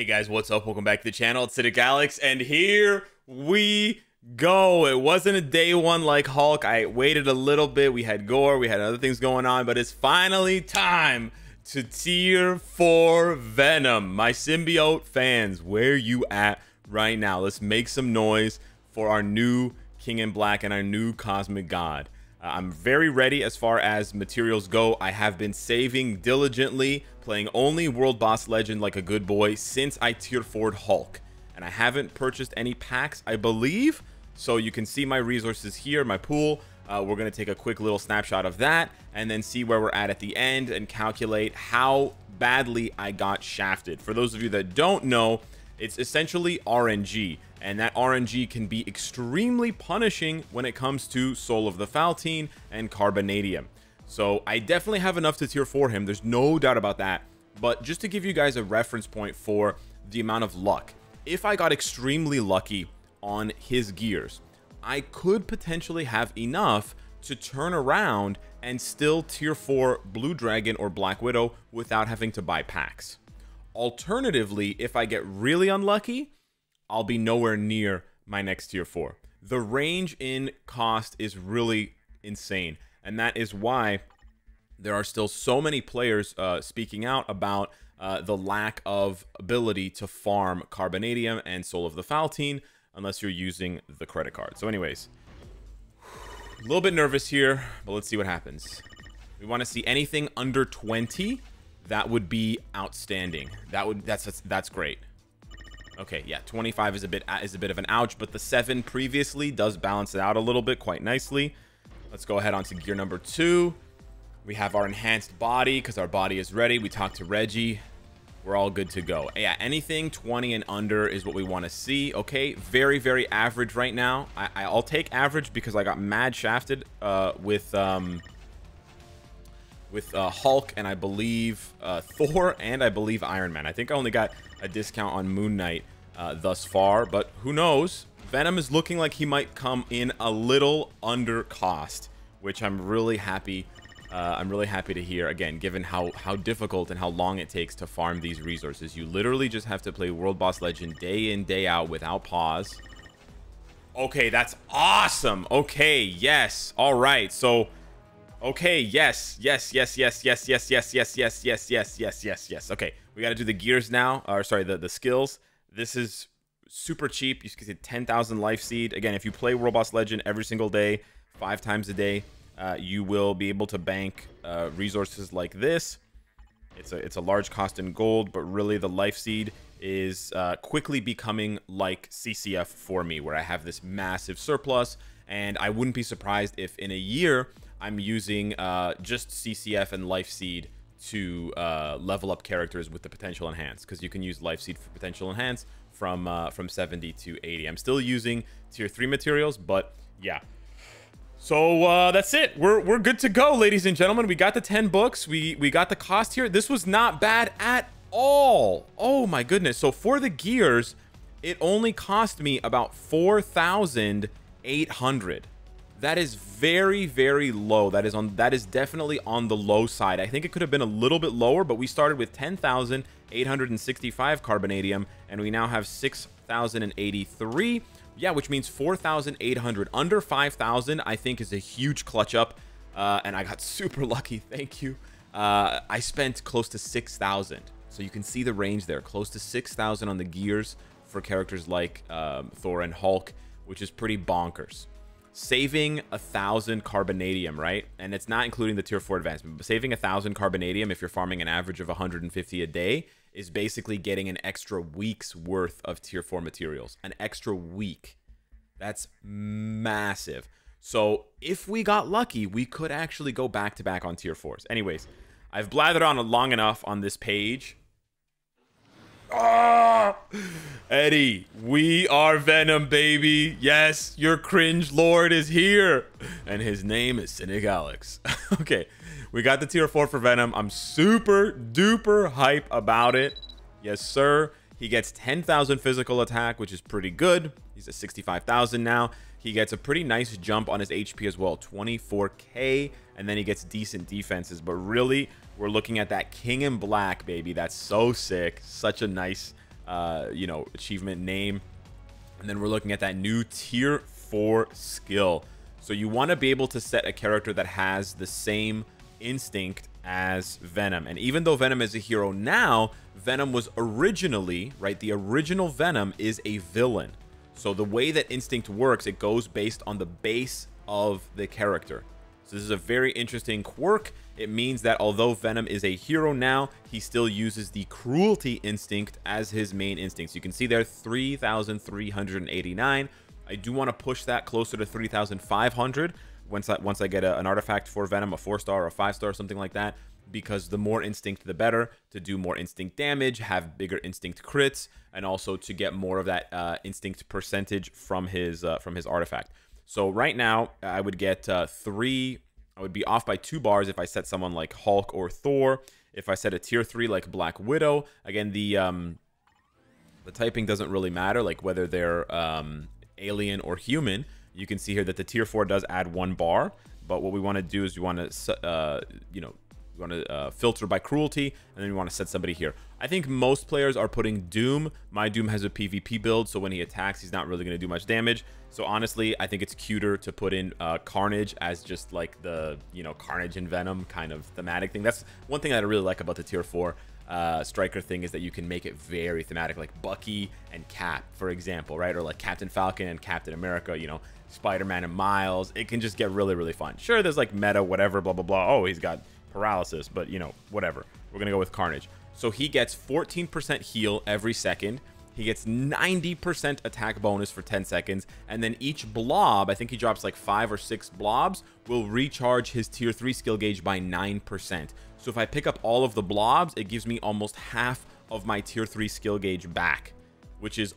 Hey guys, what's up? Welcome back to the channel. It's Cynicalex, and here we go. It wasn't a day one like Hulk. I waited a little bit. We had gore, we had other things going on, but it's finally time to tier 4 Venom. My symbiote fans, where you at right now? Let's make some noise for our new King in Black and our new Cosmic God. I'm very ready as far as materials go. I have been saving diligently, playing only World Boss Legend like a good boy since I tier 4'd Hulk. And I haven't purchased any packs, I believe. So you can see my resources here, my pool. We're going to take a quick little snapshot of that and then see where we're at the end and calculate how badly I got shafted. For those of you that don't know, it's essentially RNG. And that RNG can be extremely punishing when it comes to Soul of the Faltine and Carbonadium. So I definitely have enough to tier 4 him. There's no doubt about that. But just to give you guys a reference point for the amount of luck, if I got extremely lucky on his gears, I could potentially have enough to turn around and still tier 4 Blue Dragon or Black Widow without having to buy packs. Alternatively, if I get really unlucky, I'll be nowhere near my next tier 4. The range in cost is really insane, and that is why there are still so many players speaking out about the lack of ability to farm Carbonadium and Soul of the Faltine unless you're using the credit card. So anyways, a little bit nervous here, but let's see what happens. We want to see anything under 20. That would be outstanding. That's great. Okay, yeah, 25 is a bit of an ouch, but the 7 previously does balance it out a little bit quite nicely. Let's go ahead on to gear number 2. We have our enhanced body because our body is ready. We talked to Reggie. We're all good to go. Yeah, anything 20 and under is what we want to see. Okay, very, very average right now. I'll take average because I got mad shafted with Hulk and I believe Thor and I believe Iron Man. I think I only got a discount on Moon Knight thus far, but who knows? Venom is looking like he might come in a little under cost, which I'm really happy. I'm really happy to hear. Again, given how difficult and how long it takes to farm these resources, you literally just have to play World Boss Legend day in, day out without pause. Okay, that's awesome. Okay, yes. All right, so. Okay, yes. Okay, we got to do the gears now. Or sorry, the skills. This is super cheap. You can see 10,000 life seed. Again, if you play World Boss Legend every single day, 5 times a day, you will be able to bank resources like this. It's a large cost in gold, but really the life seed is quickly becoming like CCF for me, where I have this massive surplus, and I wouldn't be surprised if in a year I'm using just CCF and Life Seed to level up characters with the potential enhance, because you can use Life Seed for potential enhance from 70 to 80. I'm still using tier 3 materials, but yeah. So that's it. We're good to go, ladies and gentlemen. We got the 10 books. We got the cost here. This was not bad at all. Oh my goodness. So for the gears, it only cost me about 4,800. That is very, very low. That is definitely on the low side. I think it could have been a little bit lower, but we started with 10,865 Carbonadium, and we now have 6,083. Yeah, which means 4,800. Under 5,000, I think, is a huge clutch up, and I got super lucky. Thank you. I spent close to 6,000, so you can see the range there. Close to 6,000 on the gears for characters like Thor and Hulk, which is pretty bonkers. Saving 1,000 Carbonadium, right? And it's not including the tier 4 advancement, but saving 1,000 Carbonadium if you're farming an average of 150 a day is basically getting an extra week's worth of tier 4 materials. An extra week. That's massive. So if we got lucky, we could actually go back to back on tier 4s. Anyways, I've blathered on long enough on this page. Ah, Eddie, we are Venom, baby. Yes, your cringe lord is here, and his name is Cynicalex. Okay, we got the tier 4 for Venom. I'm super duper hype about it. Yes, sir. He gets 10,000 physical attack, which is pretty good. He's at 65,000 now. He gets a pretty nice jump on his HP as well, 24k, and then he gets decent defenses. But really, we're looking at that King in Black, baby. That's so sick. Such a nice you know, achievement name. And then we're looking at that new tier 4 skill. So you want to be able to set a character that has the same instinct as Venom. And even though Venom is a hero now, Venom was originally, right, the original Venom is a villain. So the way that instinct works, it goes based on the base of the character. So this is a very interesting quirk. It means that although Venom is a hero now, he still uses the cruelty instinct as his main instinct. So you can see there 3,389. I do want to push that closer to 3,500 once I get an artifact for Venom, a 4-star or a 5-star or something like that, because the more instinct the better, to do more instinct damage, have bigger instinct crits, and also to get more of that instinct percentage from his artifact. So right now I would get 3. I would be off by 2 bars if I set someone like Hulk or Thor. If I set a tier 3 like Black Widow, again, the typing doesn't really matter, like whether they're alien or human. You can see here that the tier 4 does add 1 bar, but what we want to do is we want to you know, we want to filter by cruelty, and then we want to set somebody here. I think most players are putting Doom. My Doom has a PvP build, so when he attacks, he's not really going to do much damage. So honestly, I think it's cuter to put in Carnage as just like the, you know, Carnage and Venom kind of thematic thing. That's one thing that I really like about the tier 4 striker thing, is that you can make it very thematic, like Bucky and Cap, for example, right? Or like Captain Falcon and Captain America, you know, Spider-Man and Miles. It can just get really, really fun. Sure, there's like meta, whatever, blah, blah, blah. Oh, he's got paralysis, but you know, whatever. We're gonna go with Carnage. So he gets 14% heal every second. He gets 90% attack bonus for 10 seconds, and then each blob, I think he drops like 5 or 6 blobs, will recharge his tier 3 skill gauge by 9%. So if I pick up all of the blobs, it gives me almost half of my tier 3 skill gauge back, which is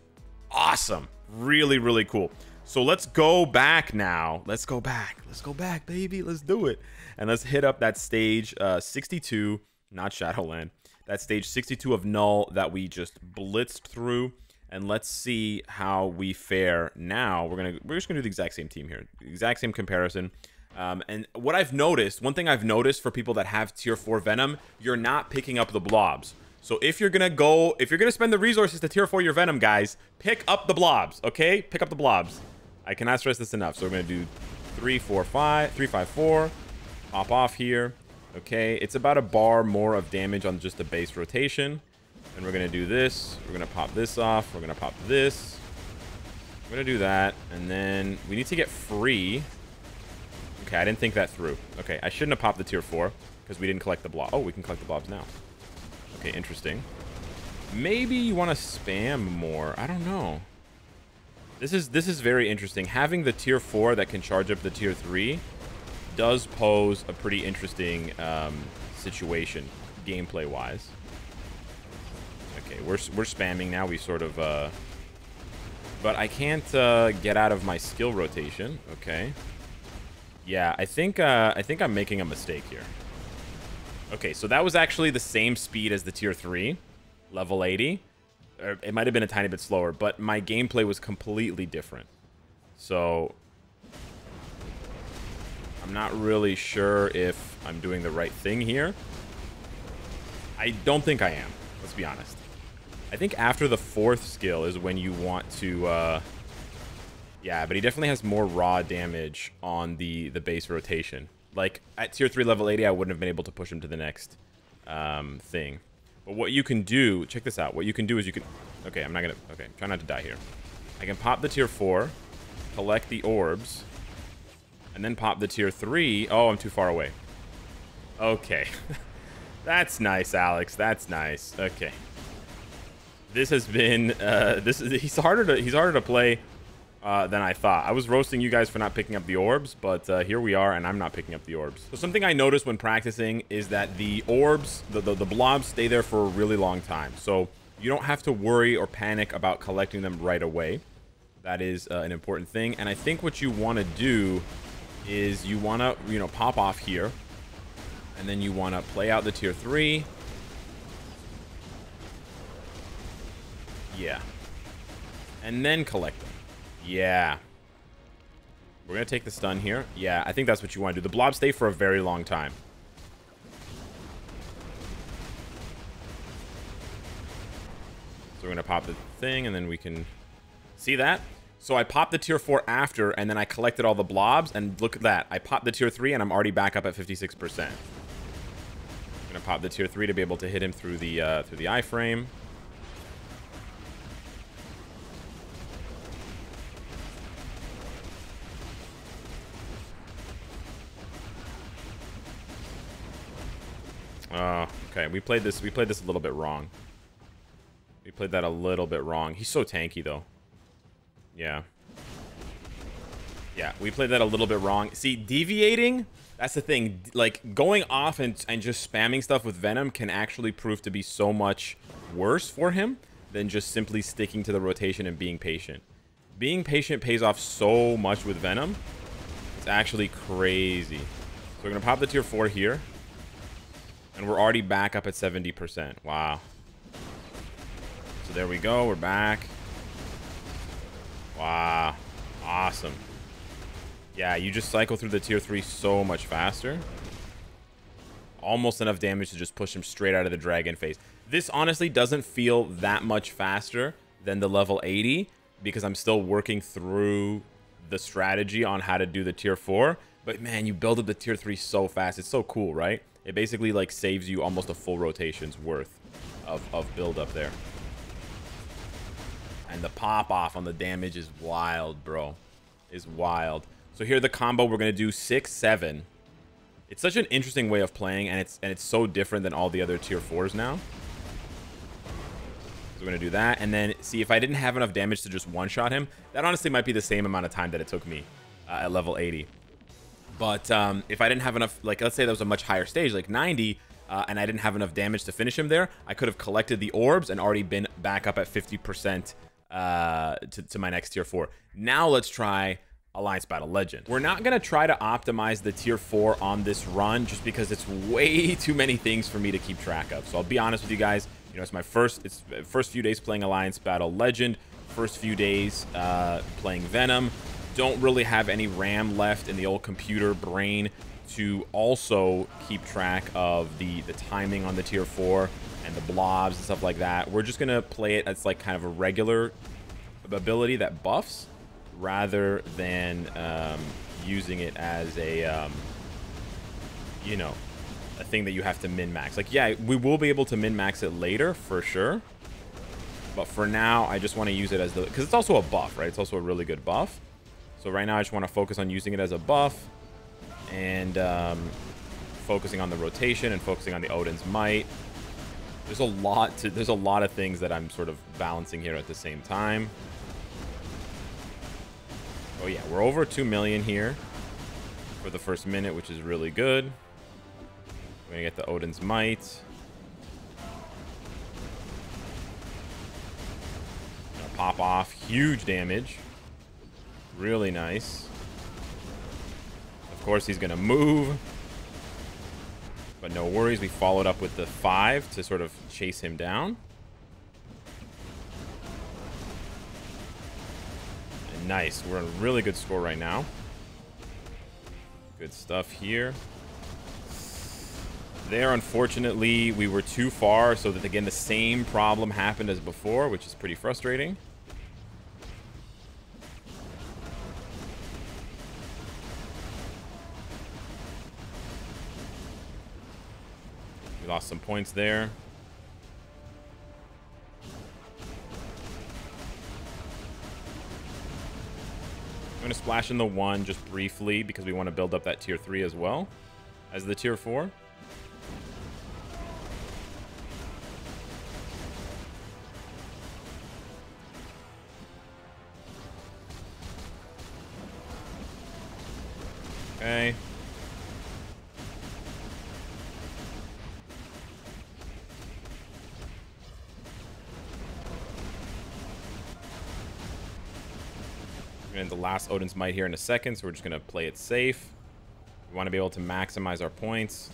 awesome. Really, really cool. So let's go back now. Let's go back, baby. Let's do it. And let's hit up that stage 62, not Shadowland. That stage 62 of Null that we just blitzed through. And let's see how we fare now. We're just gonna do the exact same team here, exact same comparison. And what I've noticed, one thing I've noticed for people that have tier 4 Venom, you're not picking up the blobs. So if you're gonna spend the resources to tier 4 your Venom, guys, pick up the blobs, okay? Pick up the blobs. I cannot stress this enough. So we're gonna do 3, 4, 5, 3, 5, 4. Pop off here. Okay, it's about a bar more of damage on just the base rotation. And we're gonna do this. We're gonna pop this off. We're gonna pop this. We're gonna do that, and then we need to get free. Okay, I didn't think that through. Okay, I shouldn't have popped the tier 4 because we didn't collect the blob. Oh, we can collect the blobs now. Okay, interesting. Maybe you want to spam more. I don't know. This is very interesting. Having the tier 4 that can charge up the tier 3 does pose a pretty interesting situation, gameplay wise. Okay, we're spamming now. We sort of, but I can't get out of my skill rotation. Okay. Yeah, I think I'm making a mistake here. Okay, so that was actually the same speed as the tier 3, level 80. Or it might have been a tiny bit slower, but my gameplay was completely different. So I'm not really sure if I'm doing the right thing here. I don't think I am, let's be honest. I think after the 4th skill is when you want to, yeah, but he definitely has more raw damage on the base rotation. Like, at tier 3 level 80, I wouldn't have been able to push him to the next thing. But what you can do, check this out. What you can do is you can, okay, I'm not gonna, okay, try not to die here. I can pop the tier 4, collect the orbs, and then pop the tier 3. Oh, I'm too far away. Okay. That's nice, Alex. That's nice. Okay. This has been, he's harder to play than I thought. I was roasting you guys for not picking up the orbs, but here we are, and I'm not picking up the orbs. So something I noticed when practicing is that the orbs, the blobs stay there for a really long time. So you don't have to worry or panic about collecting them right away. That is an important thing. And I think what you want to do is you want to, you know, pop off here, and then you want to play out the tier 3. Yeah. And then collect them. Yeah. We're going to take the stun here. Yeah, I think that's what you want to do. The blobs stay for a very long time. So we're going to pop the thing, and then we can see that. So I popped the tier 4 after, and then I collected all the blobs, and look at that. I popped the tier 3, and I'm already back up at 56%. I'm going to pop the tier 3 to be able to hit him through the iframe. Okay, we played this a little bit wrong. We played that a little bit wrong. He's so tanky, though. Yeah. Yeah, we played that a little bit wrong. See, deviating, that's the thing. Like, going off and just spamming stuff with Venom can actually prove to be so much worse for him than just simply sticking to the rotation and being patient. Being patient pays off so much with Venom. It's actually crazy. So we're going to pop the tier 4 here. And we're already back up at 70%. Wow. So there we go. We're back. Wow. Awesome. Yeah, you just cycle through the tier 3 so much faster. Almost enough damage to just push him straight out of the dragon phase. This honestly doesn't feel that much faster than the level 80 because I'm still working through the strategy on how to do the tier 4. But man, you build up the tier 3 so fast. It's so cool, right? It basically like saves you almost a full rotation's worth of build up there. And the pop off on the damage is wild, bro. Is wild. So here the combo, we're gonna do 6, 7. It's such an interesting way of playing, and it's so different than all the other tier 4s now. So we're gonna do that, and then see if I didn't have enough damage to just one-shot him. That honestly might be the same amount of time that it took me at level 80. But if I didn't have enough, like let's say that was a much higher stage, like 90, and I didn't have enough damage to finish him there, I could have collected the orbs and already been back up at 50% to my next tier 4. Now let's try Alliance Battle Legend. We're not going to try to optimize the tier 4 on this run just because it's way too many things for me to keep track of. So I'll be honest with you guys, you know, it's my first few days playing Alliance Battle Legend, first few days playing Venom. Don't really have any RAM left in the old computer brain to also keep track of the timing on the tier 4 and the blobs and stuff like that. We're just gonna play it as like kind of a regular ability that buffs rather than using it as a you know, a thing that you have to min-max. Like, yeah, we will be able to min-max it later for sure, but for now I just want to use it as the, because it's also a buff, right? It's also a really good buff. So right now I just want to focus on using it as a buff and focusing on the rotation and focusing on the Odin's Might. There's a lot of things that I'm sort of balancing here at the same time. Oh yeah, we're over 2 million here for the first minute, which is really good. We're gonna get the Odin's Might. Gonna pop off, huge damage. Really nice. Of course, he's going to move. But no worries. We followed up with the 5 to sort of chase him down. And nice. We're on a really good score right now. Good stuff here. There, unfortunately, we were too far. So that, again, the same problem happened as before, which is pretty frustrating. We lost some points there. I'm going to splash in the 1 just briefly because we want to build up that tier 3 as well as the tier 4. Okay. And the last Odin's Might here in a second, so we're just going to play it safe. We want to be able to maximize our points.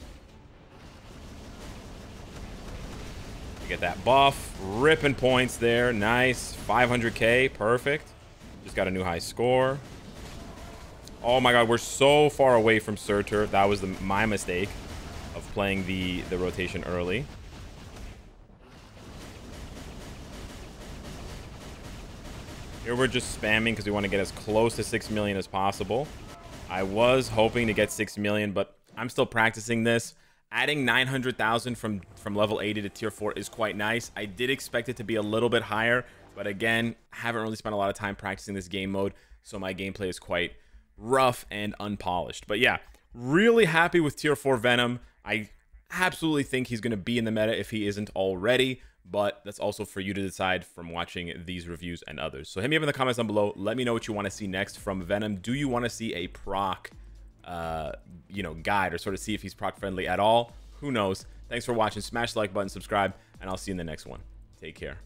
We get that buff. Ripping points there. Nice. 500k. Perfect. Just got a new high score. Oh my god, we're so far away from Surtur. That was my mistake of playing the rotation early. Here we're just spamming because we want to get as close to 6 million as possible. I was hoping to get 6 million, but I'm still practicing this. Adding 900,000 from level 80 to tier 4 is quite nice. I did expect it to be a little bit higher, but again, haven't really spent a lot of time practicing this game mode, so my gameplay is quite rough and unpolished. But yeah, really happy with tier 4 Venom. I absolutely think he's going to be in the meta if he isn't already, but that's also for you to decide from watching these reviews and others. So hit me up in the comments down below. Let me know what you want to see next from Venom. Do you want to see a proc guide, or sort of see if he's proc friendly at all? Who knows? Thanks for watching. Smash the like button, subscribe, and I'll see you in the next one. Take care.